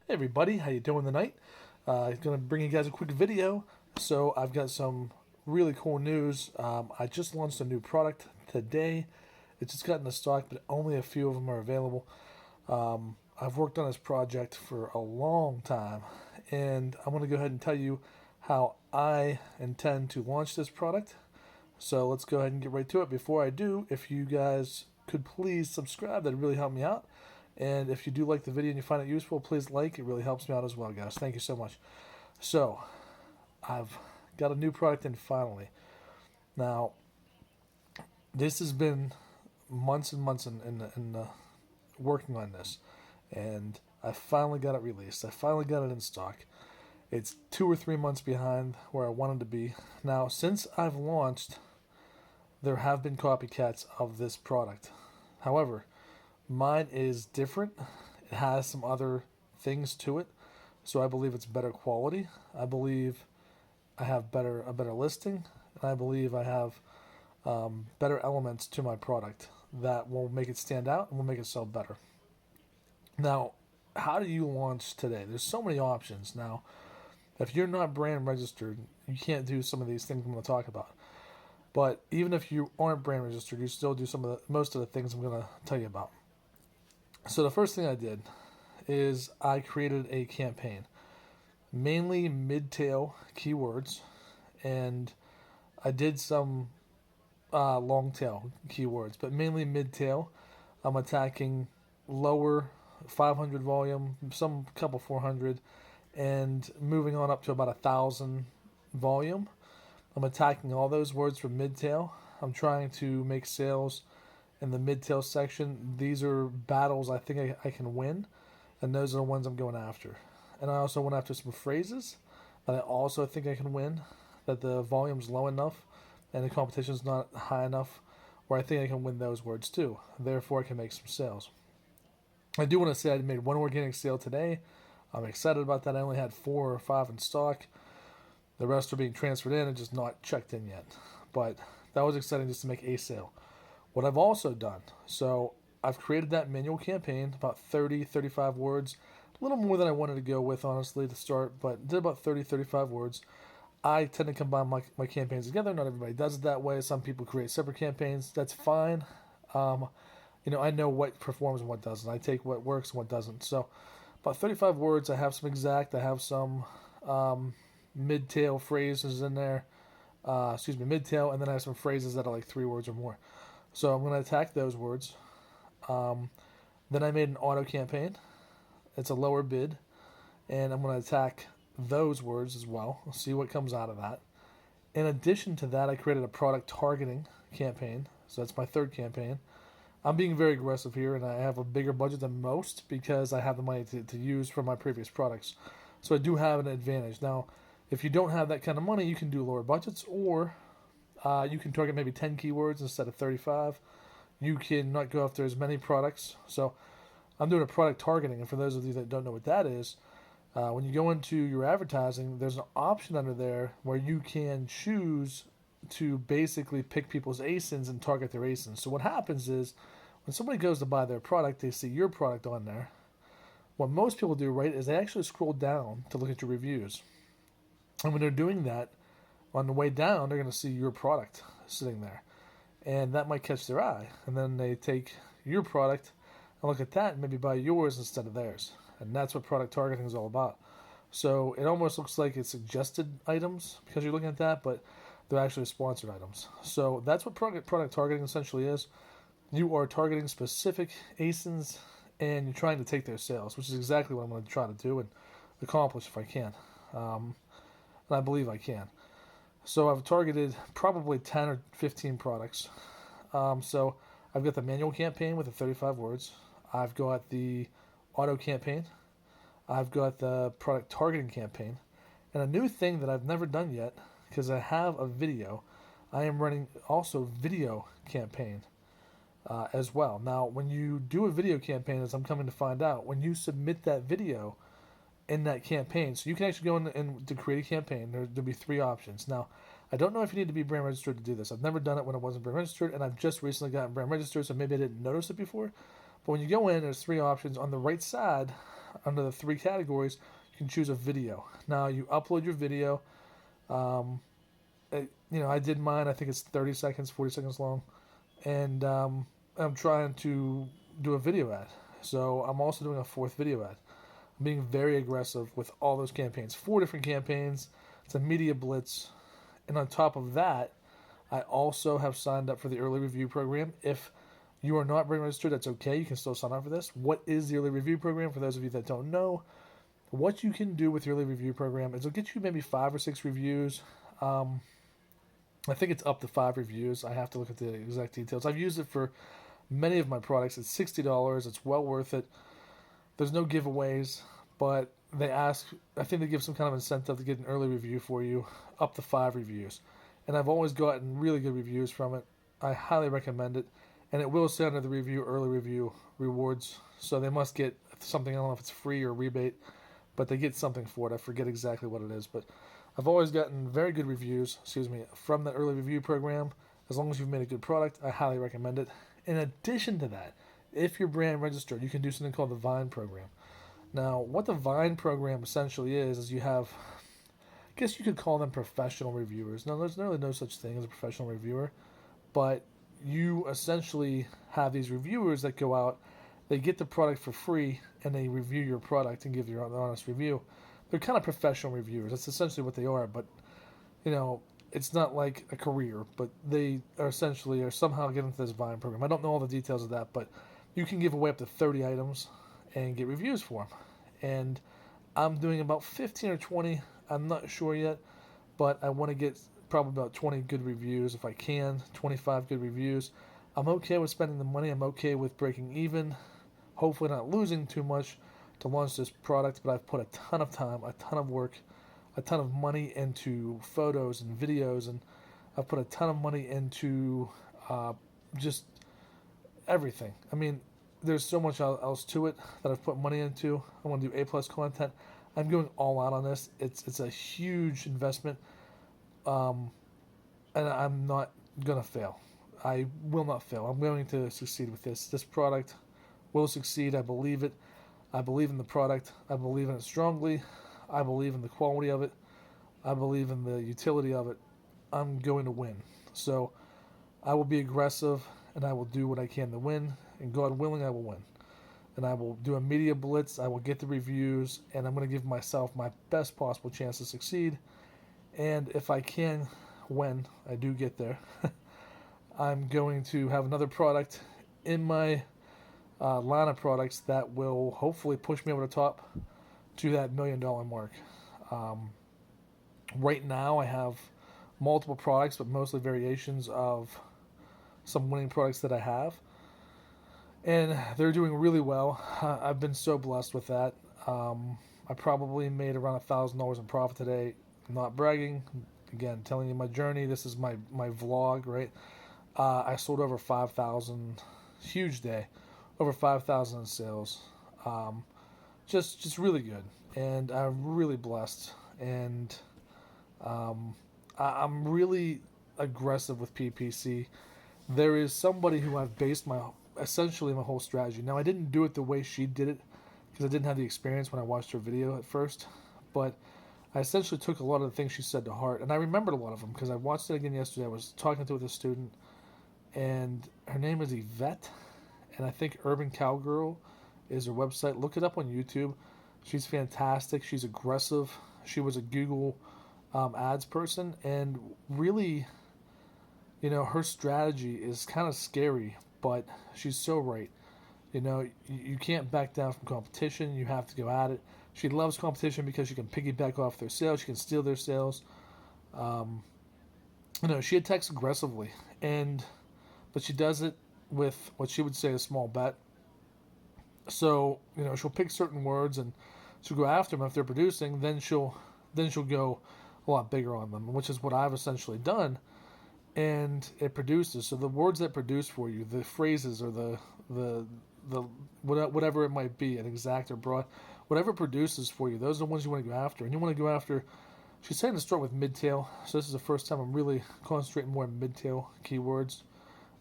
Hey everybody, how you doing tonight? I'm gonna bring you guys a quick video. So I've got some really cool news. I just launched a new product today. It's just got into stock, but only a few of them are available. I've worked on this project for a long time, and I'm gonna go ahead and tell you how I intend to launch this product. So let's go ahead and get right to it. Before I do, if you guys could please subscribe, that'd really help me out. And if you do like the video and you find it useful, please like. It really helps me out as well, guys. Thank you so much. So, I've got a new product in finally. Now, this has been months and months in working on this. And I finally got it released. I finally got it in stock. It's 2 or 3 months behind where I wanted to be. Now, since I've launched, there have been copycats of this product. However, mine is different. It has some other things to it, so I believe it's better quality. I believe I have a better listing, and I believe I have better elements to my product that will make it stand out and will make it sell better. Now, how do you launch today? There's so many options now. If you're not brand registered, you can't do some of these things I'm going to talk about. But even if you aren't brand registered, you still do most of the things I'm going to tell you about. So the first thing I did is I created a campaign, mainly mid-tail keywords, and I did some long-tail keywords, but mainly mid-tail. I'm attacking lower 500 volume, some couple 400, and moving on up to about 1,000 volume. I'm attacking all those words from mid-tail. I'm trying to make sales in the mid-tail section. These are battles I think I can win, and those are the ones I'm going after. And I also went after some phrases that I also think I can win, that the volume's low enough and the competition's not high enough where I think I can win those words too. Therefore, I can make some sales. I do want to say I made one organic sale today. I'm excited about that. I only had 4 or 5 in stock. The rest are being transferred in and just not checked in yet. But that was exciting just to make a sale. What I've also done, so I've created that manual campaign, about 30, 35 words, a little more than I wanted to go with, honestly, to start, but did about 30, 35 words. I tend to combine my campaigns together. Not everybody does it that way. Some people create separate campaigns. That's fine. I know what performs and what doesn't. I take what works and what doesn't. So about 35 words. I have some exact. I have some mid-tail phrases in there. Mid-tail, and then I have some phrases that are like 3 words or more. So I'm going to attack those words. Then I made an auto campaign. It's a lower bid, and I'm going to attack those words as well. We'll see what comes out of that. In addition to that, I created a product targeting campaign. So that's my third campaign. I'm being very aggressive here, and I have a bigger budget than most because I have the money to use from my previous products. So I do have an advantage. Now, if you don't have that kind of money, you can do lower budgets, or you can target maybe 10 keywords instead of 35. You can not go after as many products. So I'm doing a product targeting, and for those of you that don't know what that is, when you go into your advertising, there's an option under there where you can choose to basically pick people's ASINs and target their ASINs. So what happens is when somebody goes to buy their product, they see your product on there. What most people do, right, is they actually scroll down to look at your reviews. And when they're doing that, on the way down, they're going to see your product sitting there. And that might catch their eye. And then they take your product and look at that and maybe buy yours instead of theirs. And that's what product targeting is all about. So it almost looks like it's suggested items because you're looking at that, but they're actually sponsored items. So that's what product targeting essentially is. You are targeting specific ASINs and you're trying to take their sales, which is exactly what I'm going to try to do and accomplish if I can. And I believe I can. So I've targeted probably 10 or 15 products. So I've got the manual campaign with the 35 words. I've got the auto campaign. I've got the product targeting campaign. And a new thing that I've never done yet, because I have a video, I am running also video campaign as well. Now, when you do a video campaign, as I'm coming to find out, when you submit that video in that campaign, so you can actually go in and to create a campaign, there'll be 3 options. Now, I don't know if you need to be brand registered to do this. I've never done it when I wasn't brand registered, and I've just recently gotten brand registered, so maybe I didn't notice it before. But when you go in, there's 3 options. On the right side, under the 3 categories, you can choose a video. Now you upload your video. I did mine. I think it's 30 seconds, 40 seconds long, and I'm trying to do a video ad. So I'm also doing a 4th video ad. I'm being very aggressive with all those campaigns. 4 different campaigns. It's a media blitz, and on top of that, I also have signed up for the early review program. If you are not registered, that's okay. You can still sign up for this. What is the early review program? For those of you that don't know, what you can do with the early review program is it'll get you maybe 5 or 6 reviews. I think it's up to 5 reviews. I have to look at the exact details. I've used it for many of my products. It's $60. It's well worth it. There's no giveaways, but I think they give some kind of incentive to get an early review for you, up to 5 reviews. And I've always gotten really good reviews from it. I highly recommend it. And it will say under the review, early review rewards. So they must get something, I don't know if it's free or rebate, but they get something for it. I forget exactly what it is. But I've always gotten very good reviews, from that early review program. As long as you've made a good product, I highly recommend it. In addition to that, if you're brand registered, you can do something called the Vine program. Now, what the Vine program essentially is you have, I guess you could call them professional reviewers. Now, there's really no such thing as a professional reviewer, but you essentially have these reviewers that go out, they get the product for free, and they review your product and give you an honest review. They're kind of professional reviewers. That's essentially what they are, but, it's not like a career, but they are somehow getting into this Vine program. I don't know all the details of that, but you can give away up to 30 items and get reviews for them. And I'm doing about 15 or 20. I'm not sure yet, but I want to get probably about 20 good reviews if I can, 25 good reviews. I'm okay with spending the money. I'm okay with breaking even, hopefully not losing too much to launch this product, but I've put a ton of time, a ton of work, a ton of money into photos and videos, and I've put a ton of money into just everything. I mean, there's so much else to it that I've put money into. I want to do A+ content. I'm going all out on this. It's a huge investment, and I'm not going to fail. I will not fail. I'm going to succeed with this. This product will succeed. I believe it. I believe in the product. I believe in it strongly. I believe in the quality of it. I believe in the utility of it. I'm going to win. So I will be aggressive, and I will do what I can to win. And God willing, I will win. And I will do a media blitz. I will get the reviews, and I'm going to give myself my best possible chance to succeed. And if I can, when I do get there, I'm going to have another product in my line of products that will hopefully push me over the top to that $1 million mark. Right now I have multiple products, but mostly variations of some winning products that I have, and they're doing really well. I've been so blessed with that. I probably made around $1,000 in profit today. I'm not bragging, again, telling you my journey. This is my vlog, right? I sold over 5,000, huge day, over 5,000 in sales. Just really good, and I'm really blessed, and I'm really aggressive with PPC. There is somebody who I've based essentially my whole strategy. Now, I didn't do it the way she did it because I didn't have the experience when I watched her video at first, but I essentially took a lot of the things she said to heart, and I remembered a lot of them because I watched it again yesterday. I was talking to it with a student, and her name is Yvette, and I think Urban Cowgirl is her website. Look it up on YouTube. She's fantastic. She's aggressive. She was a Google ads person, and really, her strategy is kind of scary, but she's so right. You can't back down from competition. You have to go at it. She loves competition because she can piggyback off their sales. She can steal their sales. She attacks aggressively, but she does it with what she would say a small bet. So, she'll pick certain words and she'll go after them if they're producing. Then she'll go a lot bigger on them, which is what I've essentially done. And it produces. So the words that produce for you, the phrases or the whatever it might be, an exact or broad, whatever produces for you, those are the ones you want to go after. And you want to go after. She's saying to start with mid-tail. So this is the first time I'm really concentrating more on mid-tail keywords.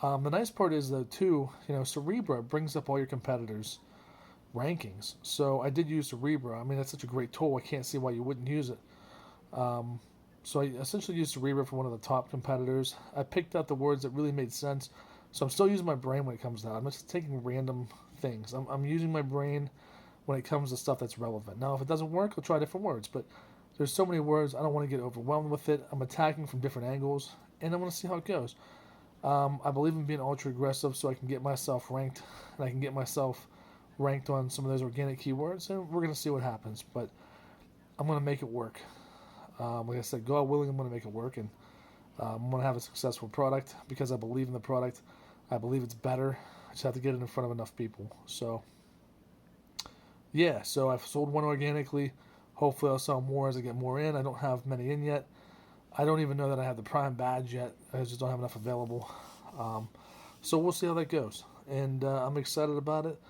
The nice part is, though, too, Cerebra brings up all your competitors. rankings. So I did use Cerebro. I mean, that's such a great tool. I can't see why you wouldn't use it. So I essentially used Cerebro for one of the top competitors. I picked out the words that really made sense. So I'm still using my brain when it comes down. I'm just taking random things. I'm using my brain when it comes to stuff that's relevant. Now, if it doesn't work, I'll try different words. But there's so many words, I don't want to get overwhelmed with it. I'm attacking from different angles, and I want to see how it goes. I believe in being ultra aggressive so I can get myself ranked, and I can get myself ranked on some of those organic keywords, and we're going to see what happens. But I'm going to make it work. Like I said, God willing, I'm going to make it work, and I'm going to have a successful product because I believe in the product. I believe it's better. I just have to get it in front of enough people. So, yeah, so I've sold one organically. Hopefully I'll sell more as I get more in. I don't have many in yet. I don't even know that I have the Prime badge yet. I just don't have enough available. So we'll see how that goes. And I'm excited about it.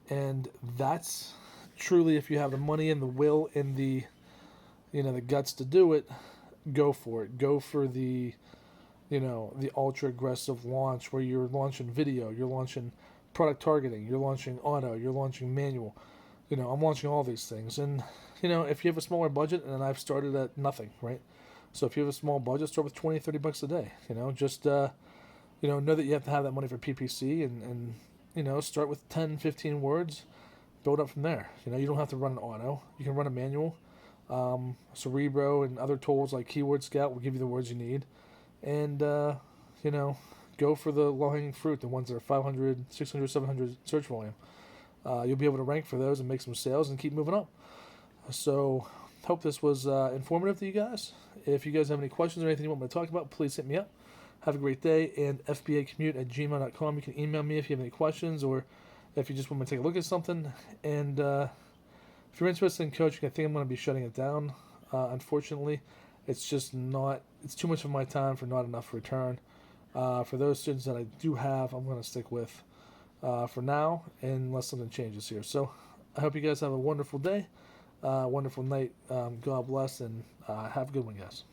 And that's truly, if you have the money and the will and the guts to do it, go for it. Go for the ultra aggressive launch where you're launching video, you're launching product targeting, you're launching auto, you're launching manual. I'm launching all these things. And, if you have a smaller budget, and I've started at nothing, right? So if you have a small budget, start with $20-$30 a day. Just, know that you have to have that money for PPC and start with 10, 15 words, build up from there. You don't have to run an auto. You can run a manual. Cerebro and other tools like Keyword Scout will give you the words you need. And, go for the low-hanging fruit, the ones that are 500, 600, 700 search volume. You'll be able to rank for those and make some sales and keep moving up. So, hope this was informative to you guys. If you guys have any questions or anything you want me to talk about, please hit me up. Have a great day, and fbacommute@gmail.com. You can email me if you have any questions or if you just want me to take a look at something. And if you're interested in coaching, I think I'm going to be shutting it down. Unfortunately, it's just not, it's too much of my time for not enough return. For those students that I do have, I'm going to stick with for now, unless something changes here. So I hope you guys have a wonderful day, wonderful night. God bless, and have a good one, guys.